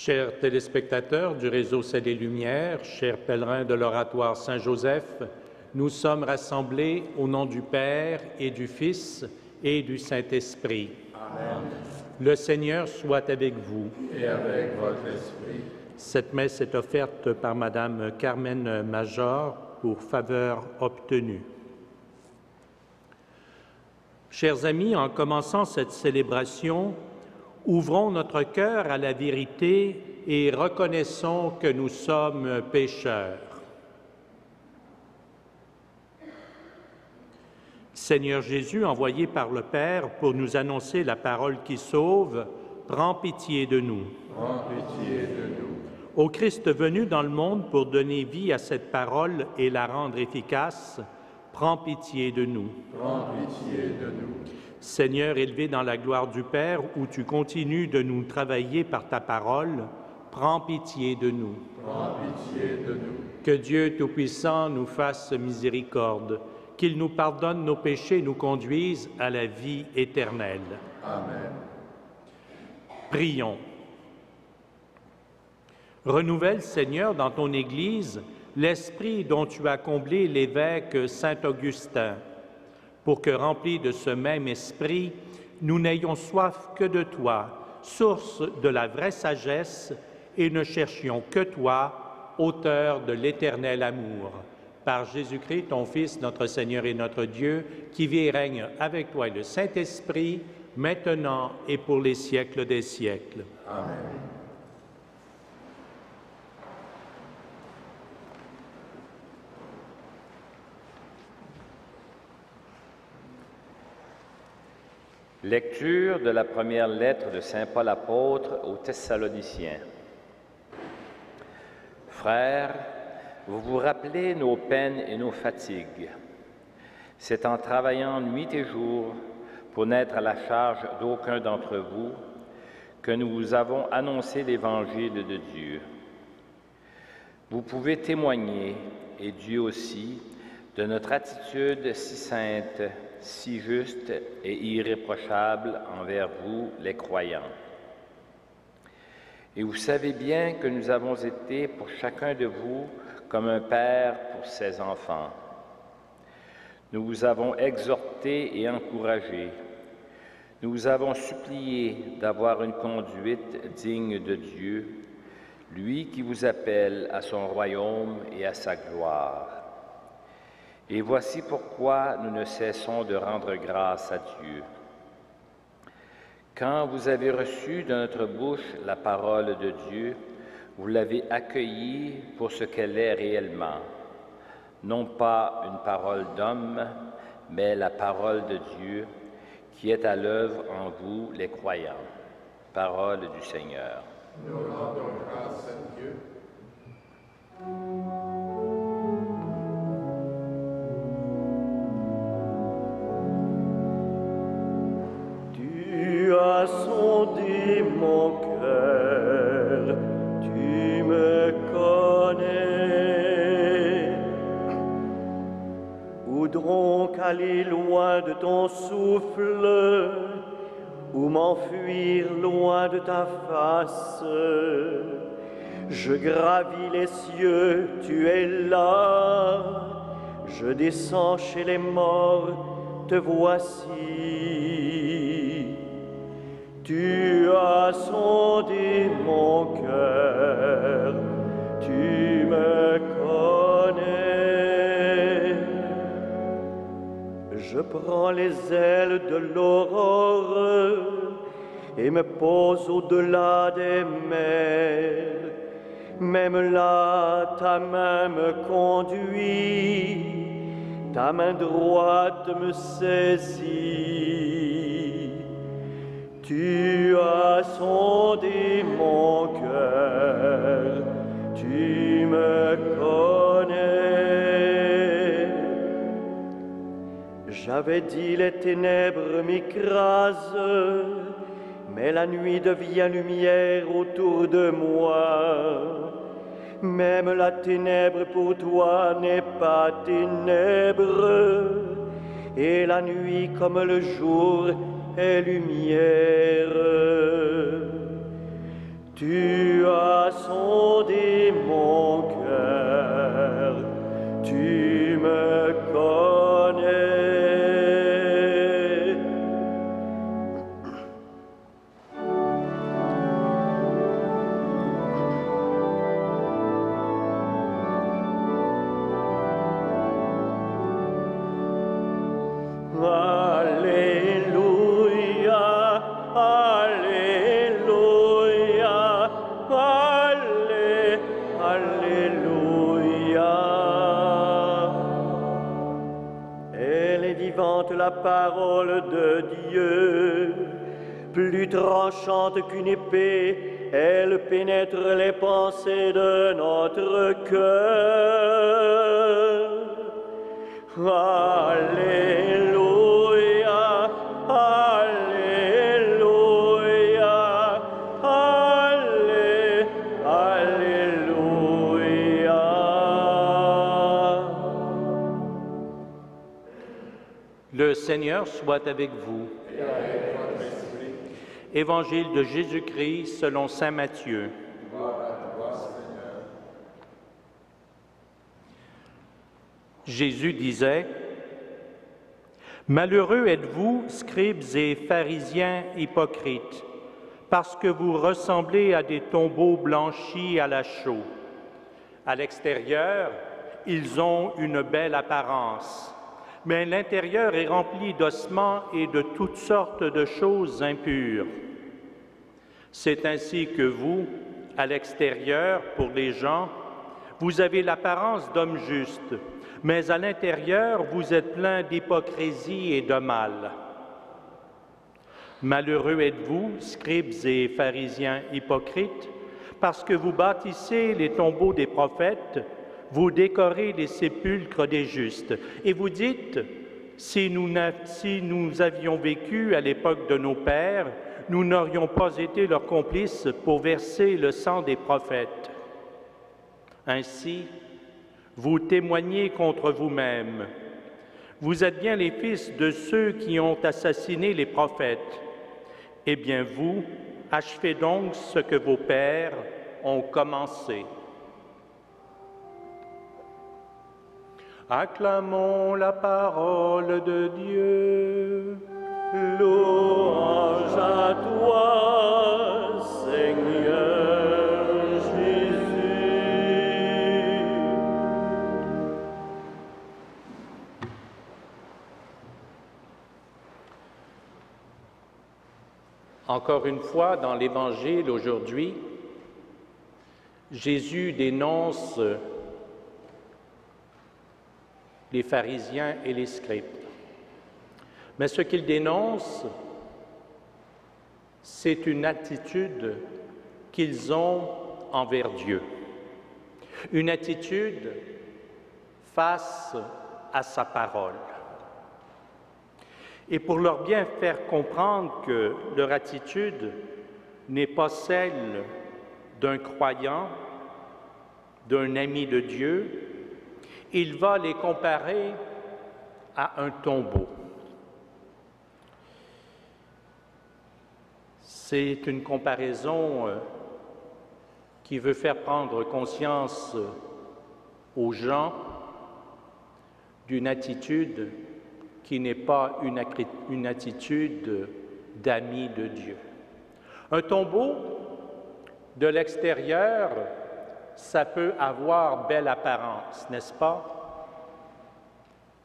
Chers téléspectateurs du réseau Ciel et Lumière, chers pèlerins de l'Oratoire Saint-Joseph, nous sommes rassemblés au nom du Père et du Fils et du Saint-Esprit. Amen. Le Seigneur soit avec vous. Et avec votre esprit. Cette messe est offerte par Madame Carmen Major pour faveur obtenue. Chers amis, en commençant cette célébration, ouvrons notre cœur à la vérité et reconnaissons que nous sommes pécheurs. Seigneur Jésus, envoyé par le Père pour nous annoncer la parole qui sauve, prends pitié de nous. Prends pitié de nous. Ô Christ venu dans le monde pour donner vie à cette parole et la rendre efficace, prends pitié de nous. Prends pitié de nous. Seigneur, élevé dans la gloire du Père, où tu continues de nous travailler par ta parole, prends pitié de nous. Prends pitié de nous. Que Dieu Tout-Puissant nous fasse miséricorde, qu'il nous pardonne nos péchés et nous conduise à la vie éternelle. Amen. Prions. Renouvelle, Seigneur, dans ton Église, l'esprit dont tu as comblé l'évêque Saint-Augustin, pour que, remplis de ce même esprit, nous n'ayons soif que de toi, source de la vraie sagesse, et ne cherchions que toi, auteur de l'éternel amour. Par Jésus-Christ, ton Fils, notre Seigneur et notre Dieu, qui vit et règne avec toi et le Saint-Esprit, maintenant et pour les siècles des siècles. Amen. Lecture de la première lettre de saint Paul apôtre aux Thessaloniciens. Frères, vous vous rappelez nos peines et nos fatigues. C'est en travaillant nuit et jour pour n'être à la charge d'aucun d'entre vous que nous vous avons annoncé l'Évangile de Dieu. Vous pouvez témoigner, et Dieu aussi, de notre attitude si sainte, si juste et irréprochable envers vous, les croyants. Et vous savez bien que nous avons été pour chacun de vous comme un père pour ses enfants. Nous vous avons exhorté et encouragé. Nous vous avons supplié d'avoir une conduite digne de Dieu, lui qui vous appelle à son royaume et à sa gloire. Et voici pourquoi nous ne cessons de rendre grâce à Dieu. Quand vous avez reçu de notre bouche la parole de Dieu, vous l'avez accueillie pour ce qu'elle est réellement, non pas une parole d'homme, mais la parole de Dieu qui est à l'œuvre en vous, les croyants. Parole du Seigneur. Nous rendons grâce à Dieu. Tu as sondé mon cœur, tu me connais. Où donc aller loin de ton souffle, ou m'enfuir loin de ta face? Je gravis les cieux, tu es là. Je descends chez les morts, te voici. Tu as sondé mon cœur, tu me connais. Je prends les ailes de l'aurore et me pose au-delà des mers. Même là, ta main me conduit, ta main droite me saisit. Tu as sondé mon cœur, tu me connais. J'avais dit les ténèbres m'écrasent, mais la nuit devient lumière autour de moi. Même la ténèbre pour toi n'est pas ténèbre, et la nuit comme le jour est lumière. Tu as sonder mon cœur, tu me connais. La parole de Dieu, plus tranchante qu'une épée, elle pénètre les pensées de notre cœur. Alléluia, Alléluia, Alléluia. Le Seigneur soit avec vous. Et avec votre esprit. Évangile de Jésus-Christ selon saint Matthieu. Gloire à toi, Seigneur. Jésus disait, « Malheureux êtes-vous, scribes et pharisiens hypocrites, parce que vous ressemblez à des tombeaux blanchis à la chaux. À l'extérieur, ils ont une belle apparence, mais l'intérieur est rempli d'ossements et de toutes sortes de choses impures. C'est ainsi que vous, à l'extérieur, pour les gens, vous avez l'apparence d'hommes justes, mais à l'intérieur, vous êtes pleins d'hypocrisie et de mal. Malheureux êtes-vous, scribes et pharisiens hypocrites, parce que vous bâtissez les tombeaux des prophètes, vous décorez les sépulcres des justes, et vous dites, si nous avions vécu à l'époque de nos pères, nous n'aurions pas été leurs complices pour verser le sang des prophètes. Ainsi, vous témoignez contre vous-même. Vous êtes bien les fils de ceux qui ont assassiné les prophètes. Eh bien vous, achevez donc ce que vos pères ont commencé. Acclamons la parole de Dieu. Louange à toi, Seigneur Jésus. Encore une fois, dans l'Évangile aujourd'hui, Jésus dénonce les pharisiens et les scribes. Mais ce qu'il dénonce, c'est une attitude qu'ils ont envers Dieu, une attitude face à sa parole. Et pour leur bien faire comprendre que leur attitude n'est pas celle d'un croyant, d'un ami de Dieu, il va les comparer à un tombeau. C'est une comparaison qui veut faire prendre conscience aux gens d'une attitude qui n'est pas une attitude d'ami de Dieu. Un tombeau, de l'extérieur, ça peut avoir belle apparence, n'est-ce pas?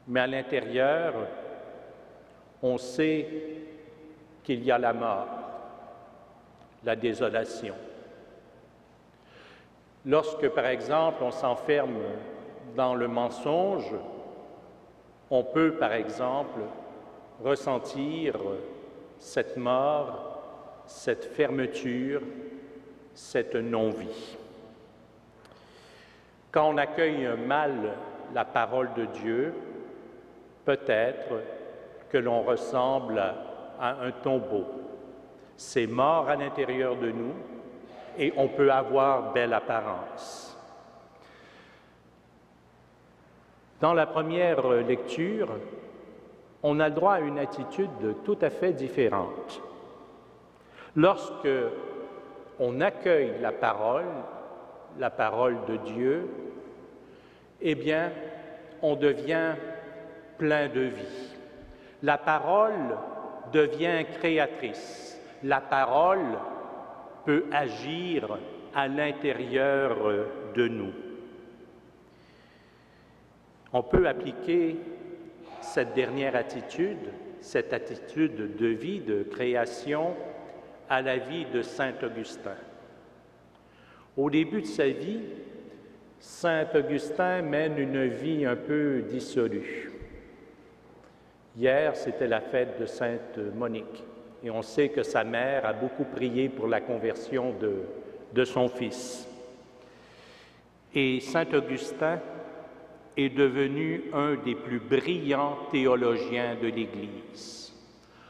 Mais à l'intérieur, on sait qu'il y a la mort, la désolation. Lorsque, par exemple, on s'enferme dans le mensonge, on peut, par exemple, ressentir cette mort, cette fermeture, cette non-vie. Quand on accueille mal la parole de Dieu, peut-être que l'on ressemble à un tombeau. C'est mort à l'intérieur de nous et on peut avoir belle apparence. Dans la première lecture, on a le droit à une attitude tout à fait différente. Lorsque on accueille la parole la parole de Dieu, eh bien, on devient plein de vie. La parole devient créatrice. La parole peut agir à l'intérieur de nous. On peut appliquer cette dernière attitude, cette attitude de vie, de création, à la vie de saint Augustin. Au début de sa vie, saint Augustin mène une vie un peu dissolue. Hier, c'était la fête de sainte Monique, et on sait que sa mère a beaucoup prié pour la conversion de son fils. Et saint Augustin est devenu un des plus brillants théologiens de l'Église.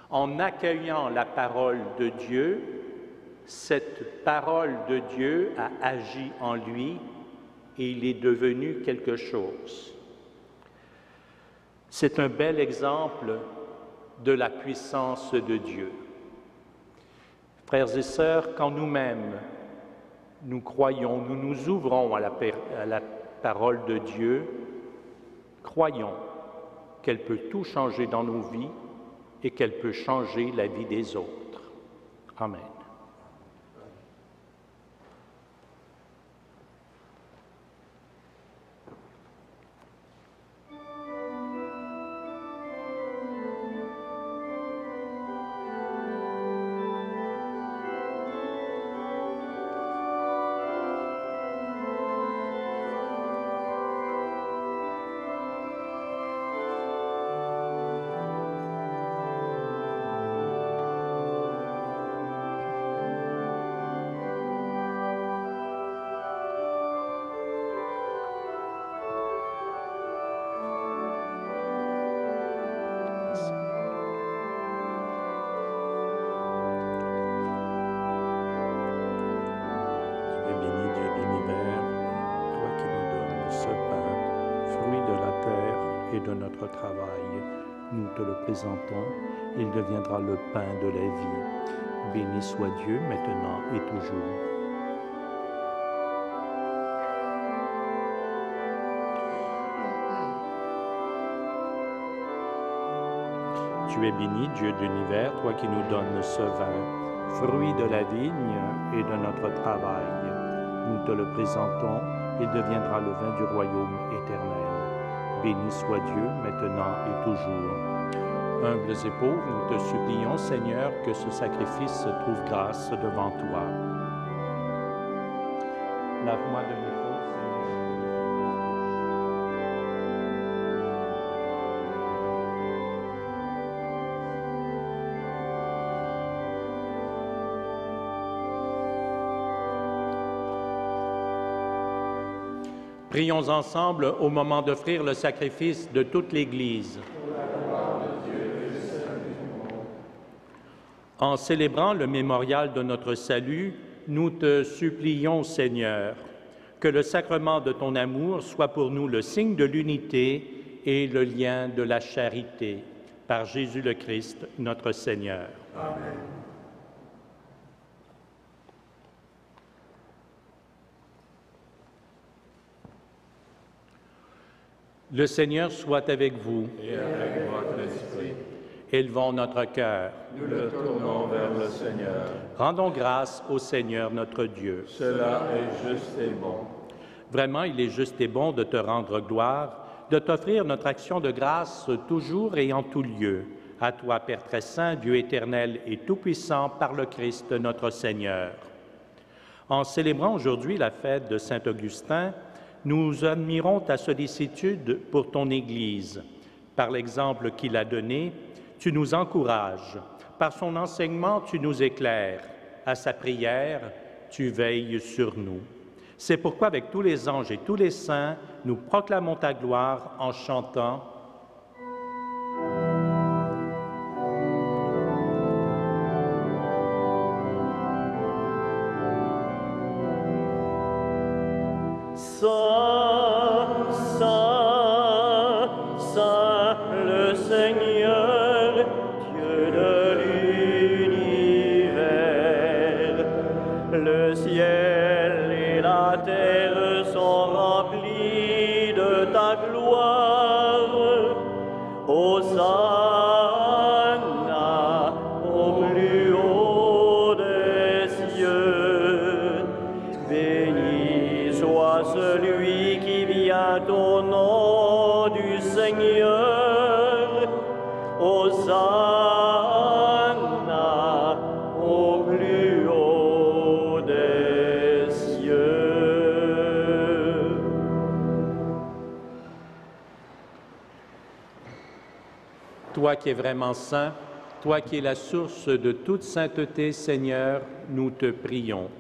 En accueillant la parole de Dieu, cette parole de Dieu a agi en lui et il est devenu quelque chose. C'est un bel exemple de la puissance de Dieu. Frères et sœurs, quand nous-mêmes nous croyons, nous nous ouvrons à la parole de Dieu, croyons qu'elle peut tout changer dans nos vies et qu'elle peut changer la vie des autres. Amen. De notre travail, nous te le présentons, il deviendra le pain de la vie. Béni soit Dieu maintenant et toujours. Tu es béni, Dieu de l'univers, toi qui nous donnes ce vin, fruit de la vigne et de notre travail. Nous te le présentons, il deviendra le vin du royaume éternel. Béni soit Dieu, maintenant et toujours. Humbles et pauvres, nous te supplions, Seigneur, que ce sacrifice trouve grâce devant toi. Lave-moi de mes fautes, Prions ensemble au moment d'offrir le sacrifice de toute l'Église. En célébrant le mémorial de notre salut, nous te supplions, Seigneur, que le sacrement de ton amour soit pour nous le signe de l'unité et le lien de la charité. Par Jésus le Christ, notre Seigneur. Amen. Le Seigneur soit avec vous. Et avec votre esprit. Élevons notre cœur. Nous le tournons vers le Seigneur. Rendons grâce au Seigneur notre Dieu. Cela est juste et bon. Vraiment, il est juste et bon de te rendre gloire, de t'offrir notre action de grâce toujours et en tout lieu. À toi, Père très saint, Dieu éternel et tout-puissant, par le Christ notre Seigneur. En célébrant aujourd'hui la fête de saint Augustin, nous admirons ta sollicitude pour ton Église. Par l'exemple qu'il a donné, tu nous encourages. Par son enseignement, tu nous éclaires. À sa prière, tu veilles sur nous. C'est pourquoi, avec tous les anges et tous les saints, nous proclamons ta gloire en chantant « Saint, Saint, Saint, le Seigneur, Dieu de l'univers, le ciel et la terre Toi qui es vraiment saint, toi qui es la source de toute sainteté, Seigneur, nous te prions.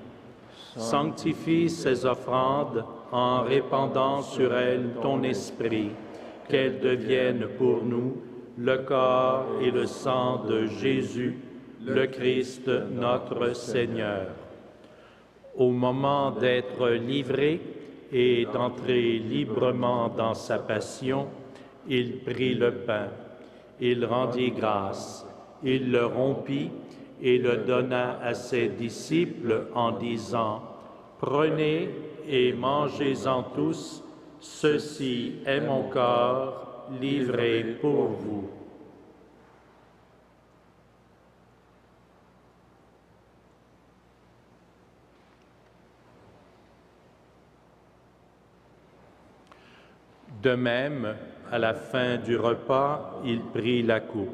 Sanctifie ces offrandes en répandant sur elles ton esprit, qu'elles deviennent pour nous le corps et le sang de Jésus, le Christ notre Seigneur. Au moment d'être livré et d'entrer librement dans sa passion, il prit le pain, il rendit grâce, il le rompit et le donna à ses disciples en disant, « Prenez et mangez-en tous, ceci est mon corps livré pour vous. » De même, à la fin du repas, il prit la coupe.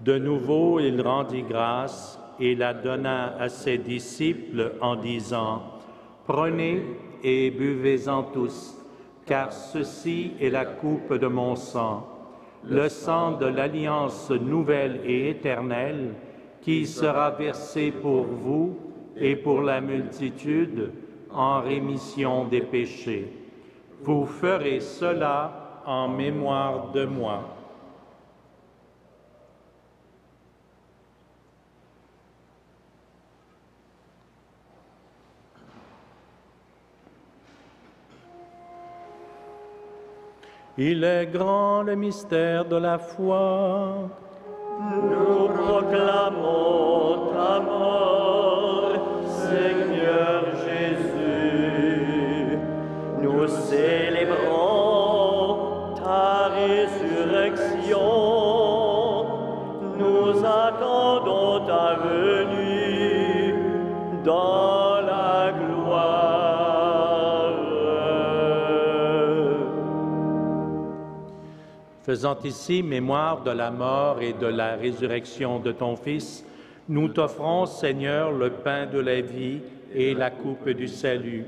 De nouveau, il rendit grâce et la donna à ses disciples en disant, « Prenez et buvez-en tous, car ceci est la coupe de mon sang, le sang de l'alliance nouvelle et éternelle, qui sera versé pour vous et pour la multitude en rémission des péchés. Vous ferez cela en mémoire de moi. » Il est grand le mystère de la foi. Nous proclamons ta mort, Seigneur Jésus. Nous célébrons ta résurrection. Nous attendons ta venue dans la gloire. Faisant ici mémoire de la mort et de la résurrection de ton Fils, nous t'offrons, Seigneur, le pain de la vie et la coupe du salut.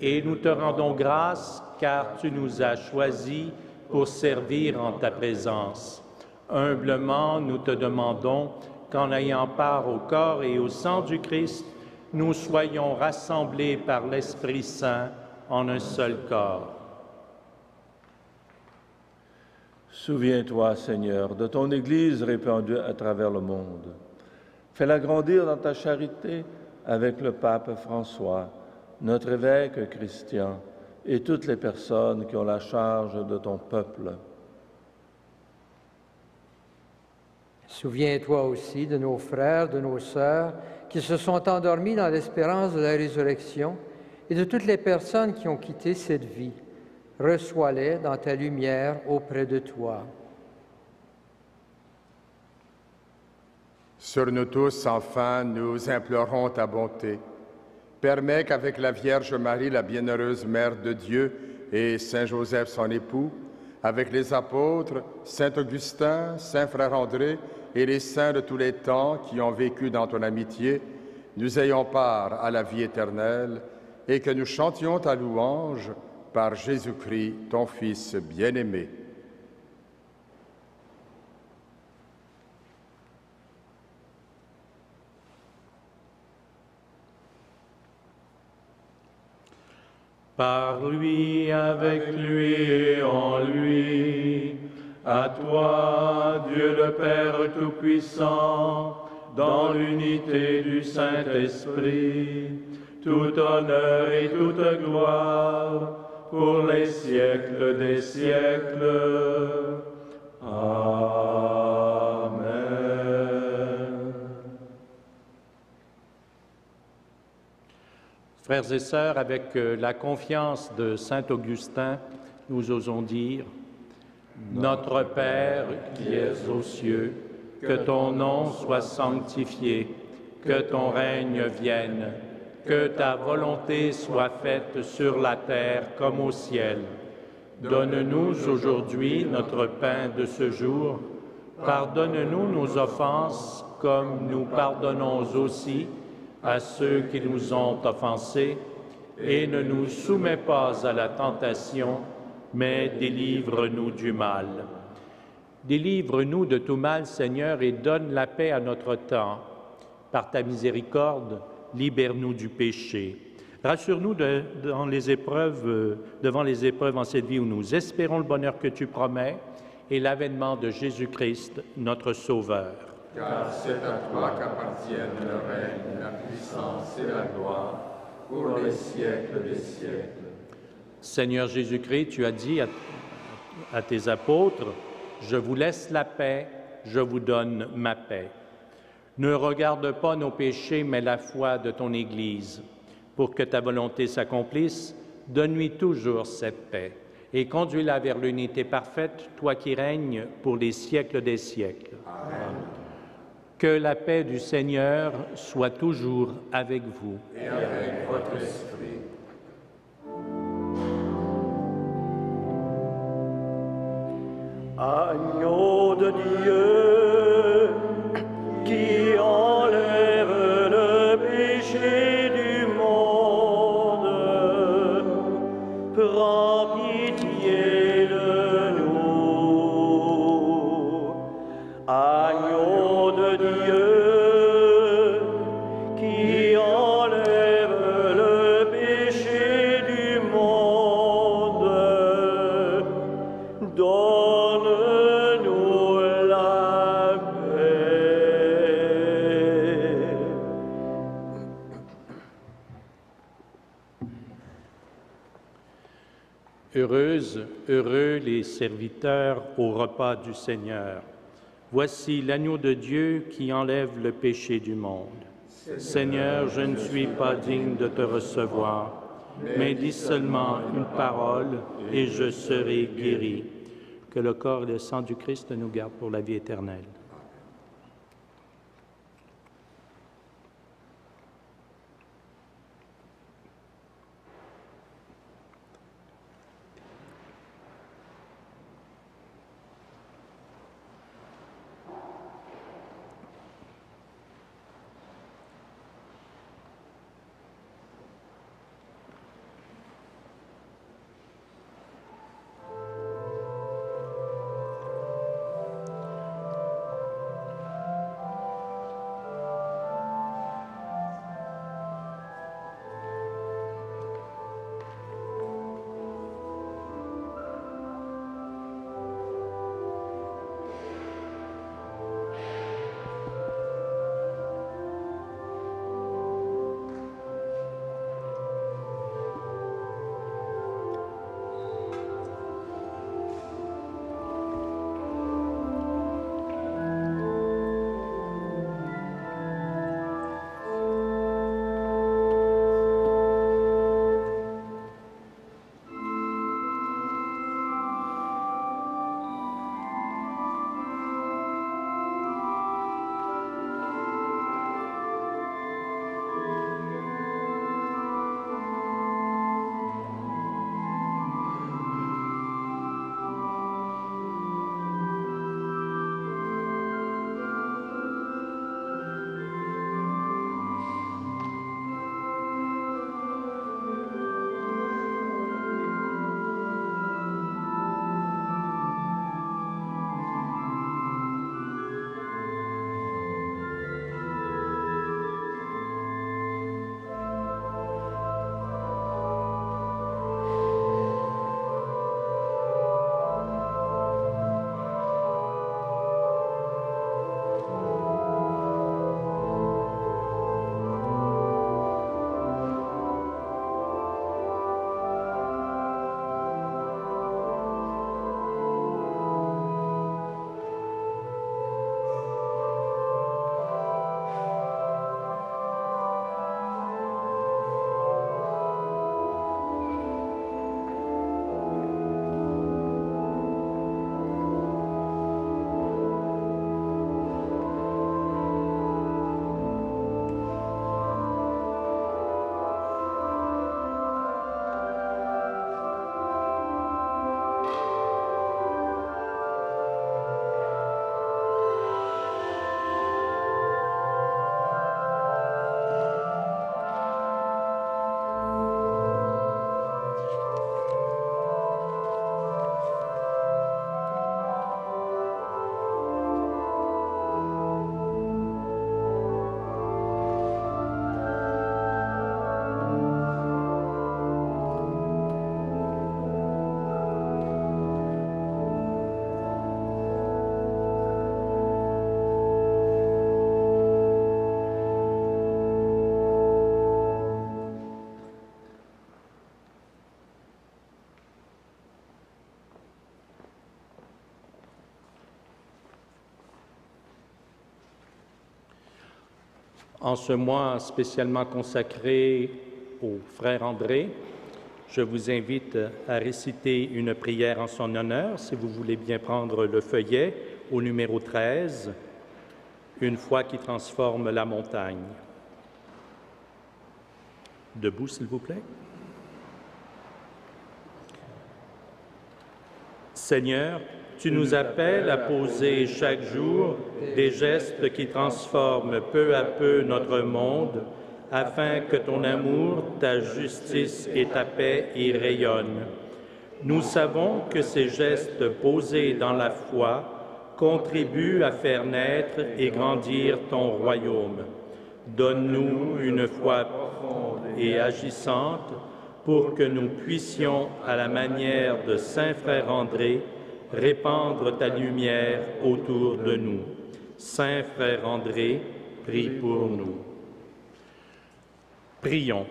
Et nous te rendons grâce, car tu nous as choisis pour servir en ta présence. Humblement, nous te demandons qu'en ayant part au corps et au sang du Christ, nous soyons rassemblés par l'Esprit Saint en un seul corps. Souviens-toi, Seigneur, de ton Église répandue à travers le monde. Fais-la grandir dans ta charité avec le pape François, notre évêque Christian et toutes les personnes qui ont la charge de ton peuple. Souviens-toi aussi de nos frères, de nos sœurs qui se sont endormis dans l'espérance de la résurrection et de toutes les personnes qui ont quitté cette vie. Reçois-les dans ta lumière auprès de toi. Sur nous tous, enfin, nous implorons ta bonté. Permets qu'avec la Vierge Marie, la bienheureuse Mère de Dieu, et Saint Joseph, son époux, avec les apôtres, Saint Augustin, Saint Frère André et les saints de tous les temps qui ont vécu dans ton amitié, nous ayons part à la vie éternelle et que nous chantions ta louange par Jésus-Christ, ton Fils bien-aimé. Par lui, avec lui et en lui, à toi, Dieu le Père Tout-Puissant, dans l'unité du Saint-Esprit, tout honneur et toute gloire, pour les siècles des siècles. Amen. Frères et sœurs, avec la confiance de saint Augustin, nous osons dire, Notre Père qui es aux cieux, que ton nom soit sanctifié, que ton règne vienne, que ta volonté soit faite sur la terre comme au ciel. Donne-nous aujourd'hui notre pain de ce jour. Pardonne-nous nos offenses comme nous pardonnons aussi à ceux qui nous ont offensés. Et ne nous soumets pas à la tentation, mais délivre-nous du mal. Délivre-nous de tout mal, Seigneur, et donne la paix à notre temps. Par ta miséricorde, libère-nous du péché. Rassure-nous devant les épreuves en cette vie où nous espérons le bonheur que tu promets et l'avènement de Jésus-Christ, notre Sauveur. Car c'est à toi qu'appartiennent le règne, la puissance et la gloire, pour les siècles des siècles. Seigneur Jésus-Christ, tu as dit à tes apôtres, « Je vous laisse la paix, je vous donne ma paix. » Ne regarde pas nos péchés, mais la foi de ton Église. Pour que ta volonté s'accomplisse, donne-lui toujours cette paix et conduis-la vers l'unité parfaite, toi qui règnes pour les siècles des siècles. Amen. Que la paix du Seigneur soit toujours avec vous. Et avec votre esprit. Agneau de Dieu, qui enlève le péché du monde, prends pitié de nous. Agneau de Dieu, qui enlève le péché du monde, donne-nous la paix. Heureuses, heureux les serviteurs au repas du Seigneur. Voici l'agneau de Dieu qui enlève le péché du monde. Seigneur, je ne suis pas digne de te recevoir, mais dis seulement une parole et je serai guéri. Que le corps et le sang du Christ nous gardent pour la vie éternelle. En ce mois spécialement consacré au frère André, je vous invite à réciter une prière en son honneur, si vous voulez bien prendre le feuillet au numéro 13, une foi qui transforme la montagne. Debout, s'il vous plaît. Seigneur, tu nous appelles à poser chaque jour des gestes qui transforment peu à peu notre monde, afin que ton amour, ta justice et ta paix y rayonnent. Nous savons que ces gestes posés dans la foi contribuent à faire naître et grandir ton royaume. Donne-nous une foi profonde et agissante pour que nous puissions, à la manière de Saint Frère André, répandre ta lumière autour de nous. Saint Frère André, prie pour nous. Prions.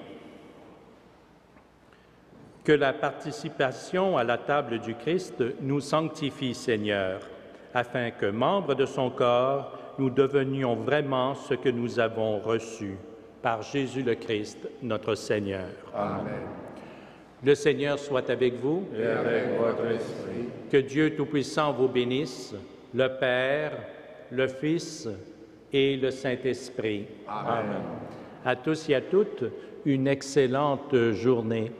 Que la participation à la table du Christ nous sanctifie, Seigneur, afin que, membres de son corps, nous devenions vraiment ce que nous avons reçu. Par Jésus le Christ, notre Seigneur. Amen. Le Seigneur soit avec vous. Et avec votre esprit. Que Dieu Tout-Puissant vous bénisse, le Père, le Fils et le Saint-Esprit. Amen. À tous et à toutes, une excellente journée.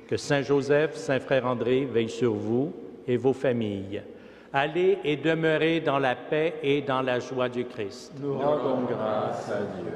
Que Saint Joseph, Saint Frère André veille sur vous et vos familles. Allez et demeurez dans la paix et dans la joie du Christ. Nous rendons grâce à Dieu.